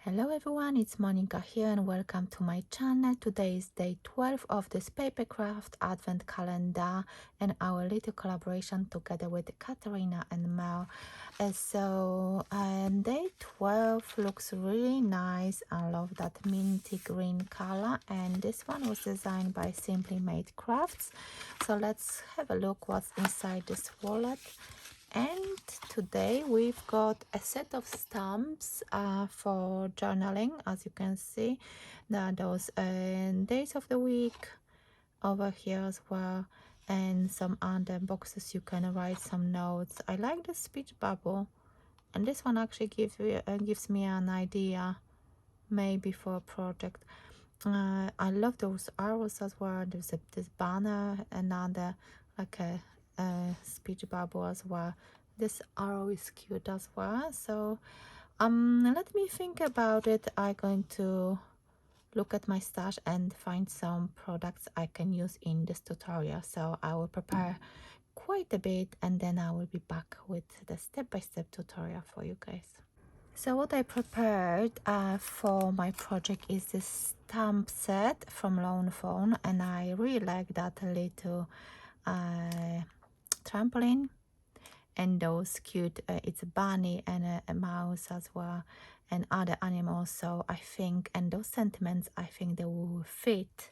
Hello everyone, it's Monika here and welcome to my channel. Today is day 12 of this Papercraft Advent Calendar and our little collaboration together with Katarina and Mel. Day 12 looks really nice. I love that minty green color, and this one was designed by Simply Made Crafts. So let's have a look what's inside this wallet. And today we've got a set of stamps for journaling. As you can see, there are those days of the week over here as well, and some other boxes you can write some notes. I like the speech bubble, and this one actually gives me an idea maybe for a project. I love those arrows as well. There's this banner, another like a speech bubble as well. This arrow is cute as well. So let me think about it. I'm going to look at my stash and find some products I can use in this tutorial. So I will prepare quite a bit and then I will be back with the step-by-step tutorial for you guys. So what I prepared for my project is this stamp set from Lone Phone, and I really like that little trampoline and those cute it's a bunny and a mouse as well and other animals. So I think, and those sentiments, I think they will fit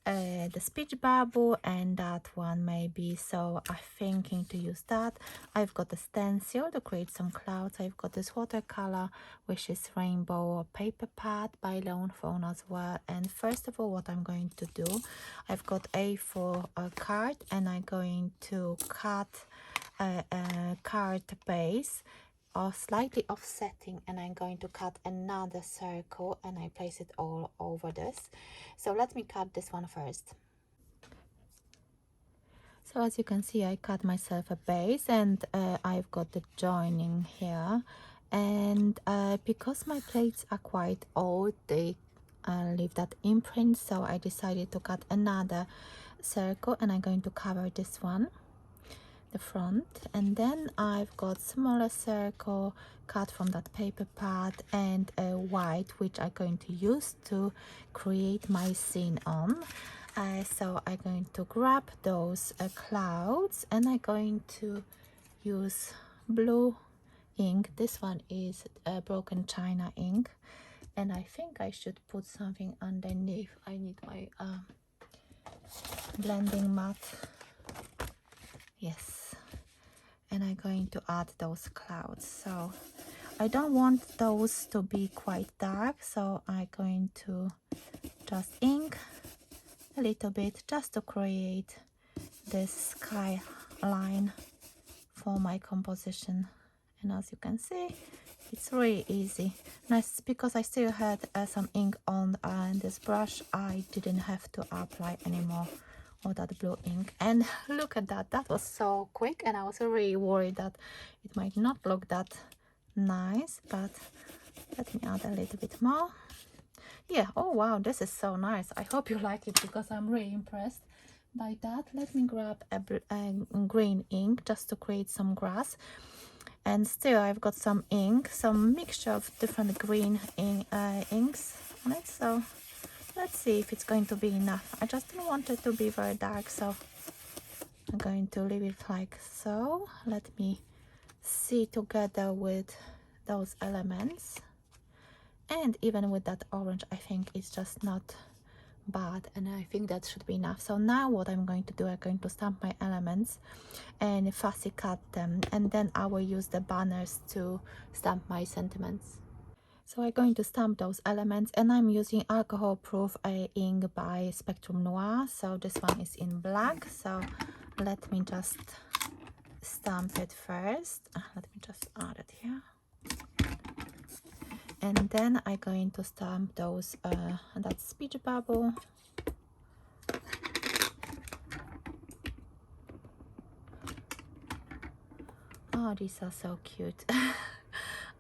the speech bubble and that one maybe. So I'm thinking to use that. I've got a stencil to create some clouds. I've got this watercolor which is rainbow paper pad by Lone Phone as well. And first of all, what I'm going to do, I've got A4 card and I'm going to cut a card base or slightly offsetting, and I'm going to cut another circle and I place it all over this. So let me cut this one first. So as you can see, I cut myself a base and I've got the joining here, and because my plates are quite old, they leave that imprint, so I decided to cut another circle and I'm going to cover this one, the front, and then I've got smaller circle cut from that paper pad and a white which I'm going to use to create my scene on. So I'm going to grab those clouds and I'm going to use blue ink. This one is broken china ink, and I think I should put something underneath. I need my blending mat. Yes, and I'm going to add those clouds. So I don't want those to be quite dark, so I'm going to just ink a little bit just to create this sky line for my composition. And as you can see, it's really easy. Nice, because I still had some ink on this brush, I didn't have to apply anymore all that blue ink. And look at that, that was so quick, and I was really worried that it might not look that nice, but let me add a little bit more. Yeah, oh wow, this is so nice. I hope you like it because I'm really impressed by that. Let me grab a green ink just to create some grass, and still I've got some ink, some mixture of different green inks on it. So let's see if it's going to be enough. I just don't want it to be very dark, so I'm going to leave it like so. Let me see together with those elements, and even with that orange, I think it's just not bad, and I think that should be enough. So now what I'm going to do, I'm going to stamp my elements and fussy cut them, and then I will use the banners to stamp my sentiments. So I'm going to stamp those elements, and I'm using alcohol proof ink by Spectrum Noir. So this one is in black, so let me just stamp it first. Let me just add it here, and then I'm going to stamp those that speech bubble. Oh, these are so cute.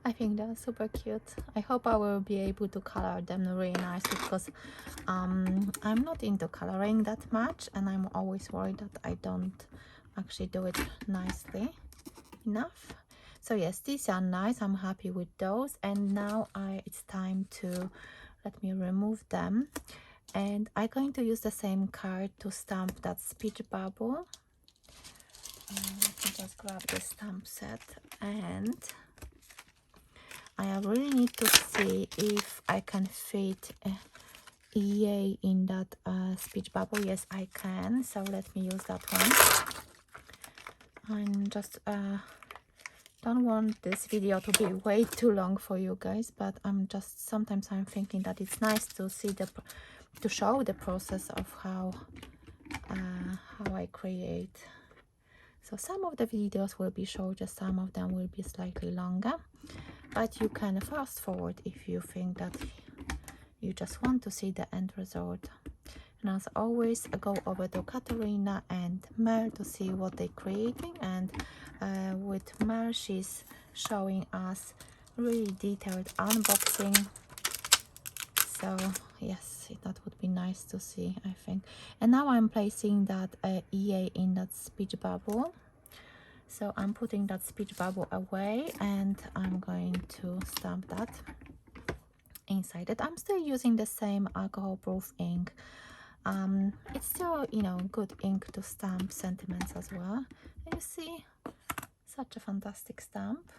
I think they're super cute. I hope I will be able to color them really nicely, because I'm not into coloring that much, and I'm always worried that I don't actually do it nicely enough. So yes, these are nice. I'm happy with those. And now it's time to let me remove them. And I'm going to use the same card to stamp that speech bubble. Let me just grab the stamp set, and I really need to see if I can fit EA in that speech bubble. Yes, I can. So let me use that one. I'm just don't want this video to be way too long for you guys, but sometimes I'm thinking that it's nice to see to show the process of how I create. So some of the videos will be shorter, some of them will be slightly longer, but you can fast forward if you think that you just want to see the end result. And as always, I go over to Katarina and Mel to see what they're creating, and with Mel, she's showing us really detailed unboxing. So yes, that would be nice to see, I think. And now I'm placing that EA in that speech bubble. So I'm putting that speech bubble away, and I'm going to stamp that inside it. I'm still using the same alcohol proof ink. It's still, you know, good ink to stamp sentiments as well. And you see, such a fantastic stamp.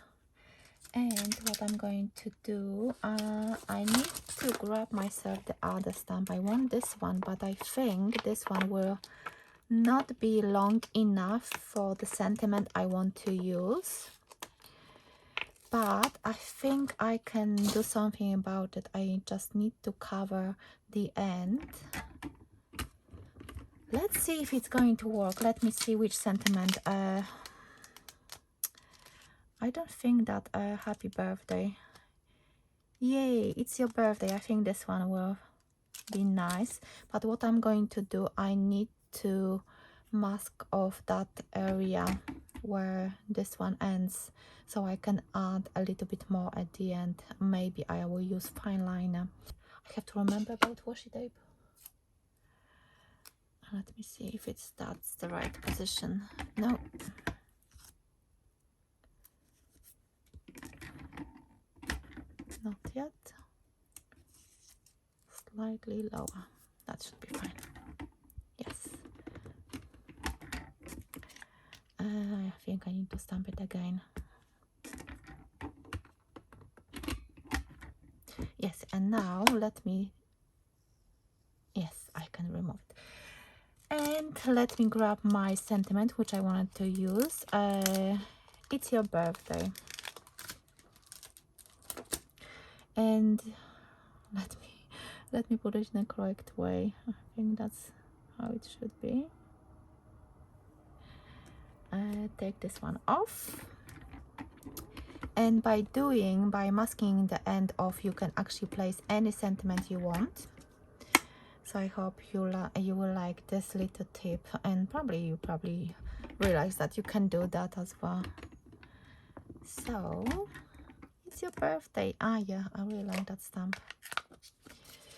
And what I'm going to do, I need to grab myself the other stamp. I want this one, but I think this one will not be long enough for the sentiment I want to use. But I think I can do something about it. I just need to cover the end. Let's see if it's going to work. Let me see which sentiment. I don't think that happy birthday. Yay, it's your birthday. I think this one will be nice. But what I'm going to do, I need to mask off that area where this one ends, so I can add a little bit more at the end. Maybe I will use fine liner. I have to remember about washi tape. Let me see if that's the right position. No. Not yet. Slightly lower. That should be fine. Yes. I think I need to stamp it again. Yes, and now let me... Yes, I can remove it. And let me grab my sentiment, which I wanted to use. It's your birthday. And let me put it in a correct way. I think that's how it should be. Take this one off. And by masking the end off, you can actually place any sentiment you want. So I hope you will like this little tip, and you probably realize that you can do that as well. So it's your birthday. Yeah, I really like that stamp.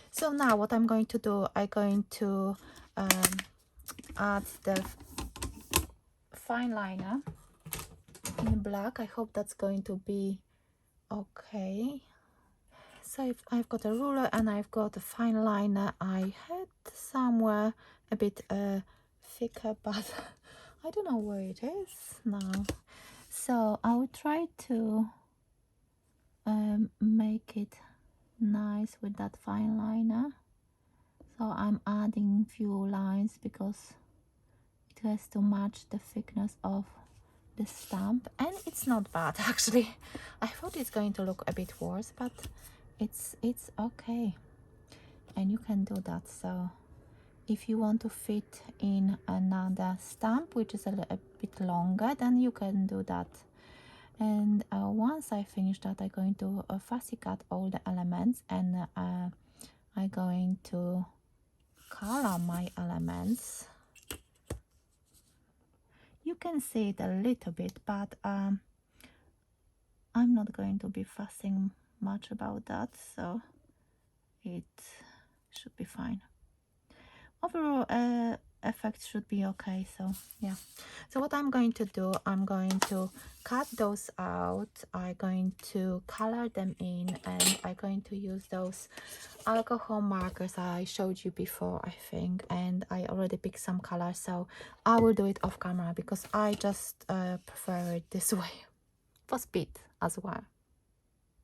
So now what I'm going to do, I'm going to add the fine liner in black. I hope that's going to be okay. So I've got a ruler and I've got a fine liner. I had somewhere a bit thicker, but I don't know where it is now. So I will try to make it nice with that fine liner. So I'm adding few lines because it has to match the thickness of the stamp, and it's not bad actually. I thought it's going to look a bit worse, but it's okay, and you can do that. So if you want to fit in another stamp which is a bit longer, then you can do that. And once I finish that, I'm going to fussy cut all the elements, and I'm going to color my elements. You can see it a little bit, but I'm not going to be fussing much about that, so it should be fine. Overall, effect should be okay. So yeah, so what I'm going to do, I'm going to cut those out, I'm going to color them in, and I'm going to use those alcohol markers I showed you before, I think, and I already picked some colors, so I will do it off camera because I just prefer it this way for speed as well.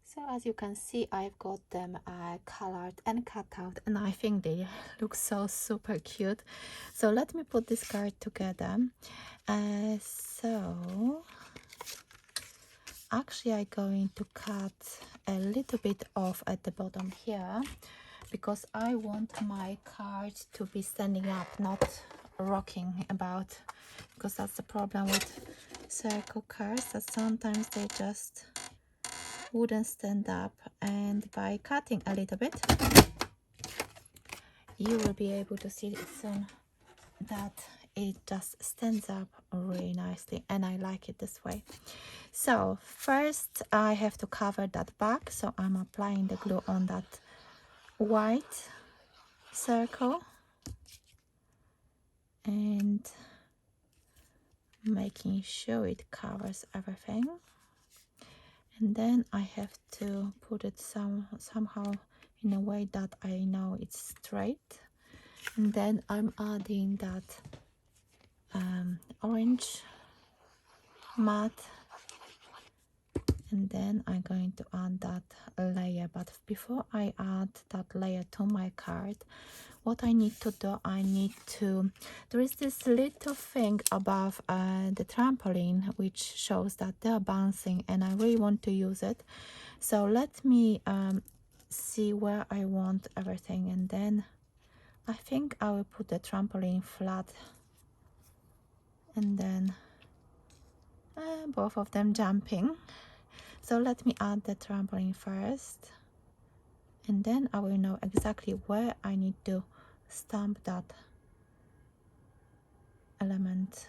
So as you can see, I've got them colored and cut out, and I think they look so super cute. So let me put this card together. So actually I'm going to cut a little bit off at the bottom here because I want my card to be standing up, not rocking about, because that's the problem with circle cards, that sometimes they just wouldn't stand up, and by cutting a little bit you will be able to see it soon that it just stands up really nicely, and I like it this way. So first I have to cover that back, so I'm applying the glue on that white circle and making sure it covers everything, and then I have to put it somehow in a way that I know it's straight, and then I'm adding that orange matte, and then I'm going to add that layer. But before I add that layer to my card, what I need to do, there is this little thing above the trampoline which shows that they're bouncing, and I really want to use it. So let me see where I want everything, and then I think I will put the trampoline flat, and then both of them jumping. So let me add the trampoline first, and then I will know exactly where I need to stamp that element.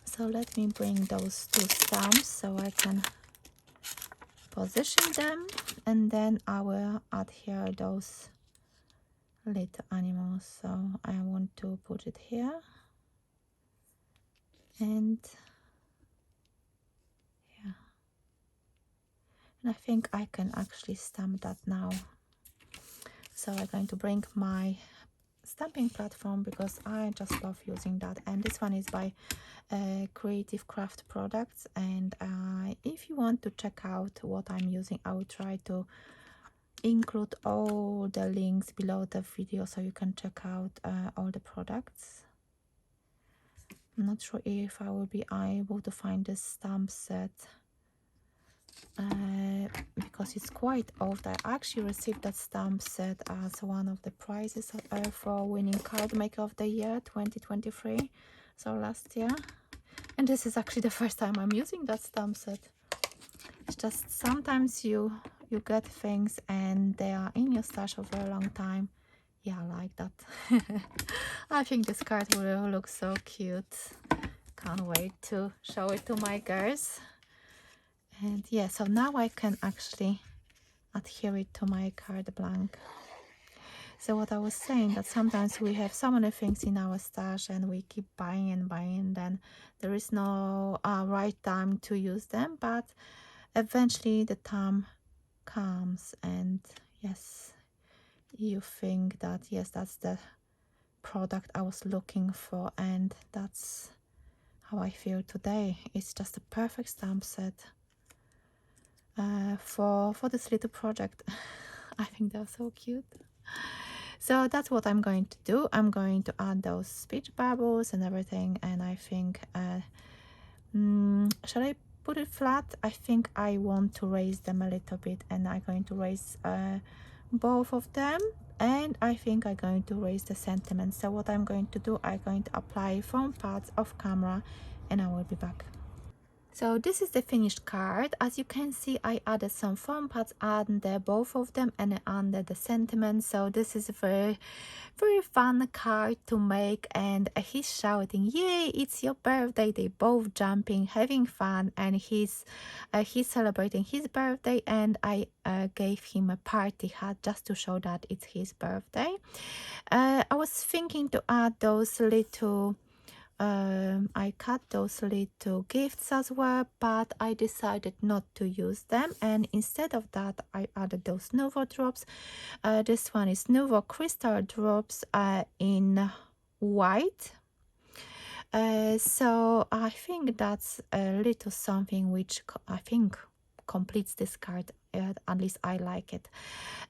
So let me bring those two stamps so I can position them, and then I will add here those little animals. So I want to put it here and here, and I think I can actually stamp that now. So I'm going to bring my stamping platform because I just love using that, and this one is by Creative Craft Products, and if you want to check out what I'm using, I will try to include all the links below the video so you can check out all the products. I'm not sure if I will be able to find this stamp set because it's quite old. I actually received that stamp set as one of the prizes for winning Card Maker of the Year 2023, so last year, and this is actually the first time I'm using that stamp set. It's just sometimes you get things and they are in your stash for a very long time. Yeah, I like that. I think this card will look so cute. Can't wait to show it to my girls. And yeah, so now I can actually adhere it to my card blank. So what I was saying, that sometimes we have so many things in our stash and we keep buying and buying, then there is no right time to use them, but eventually the time comes, and yes, you think that yes, that's the product I was looking for, and that's how I feel today. It's just a perfect stamp set for this little project. I think they're so cute. So that's what I'm going to do. I'm going to add those speech bubbles and everything, and I think shall I put it flat? I think I want to raise them a little bit, and I'm going to raise both of them, and I think I'm going to raise the sentiment. So what I'm going to do, I'm going to apply foam pads off camera, and I will be back. So this is the finished card. As you can see, I added some foam pads under both of them and under the sentiment. So this is a very fun card to make, and he's shouting, "Yay, it's your birthday!" They both jumping, having fun, and he's celebrating his birthday, and I gave him a party hat just to show that it's his birthday. I was thinking to add those little I cut those little gifts as well, but I decided not to use them, and instead of that I added those Nouveau drops. This one is Nouveau crystal drops in white. So I think that's a little something which I think completes this card. At least I like it.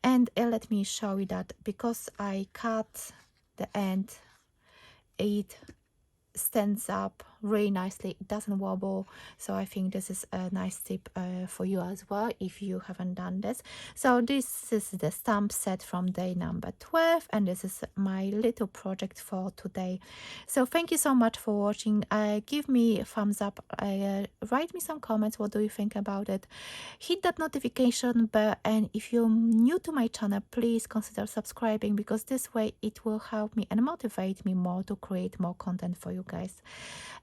And let me show you that because I cut the end, it stands up really nicely. It doesn't wobble, so I think this is a nice tip for you as well if you haven't done this. So this is the stamp set from day number 12, and this is my little project for today. So thank you so much for watching. Give me a thumbs up, write me some comments, what do you think about it, hit that notification bell, and if you're new to my channel, please consider subscribing, because this way it will help me and motivate me more to create more content for you guys.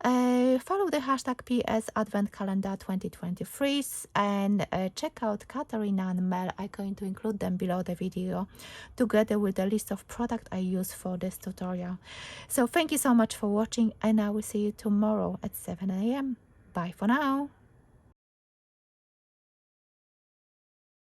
Follow the hashtag PS Advent Calendar 2023 and check out Katarina and Mel. I'm going to include them below the video together with the list of products I use for this tutorial. So thank you so much for watching, and I will see you tomorrow at 7 AM. Bye for now.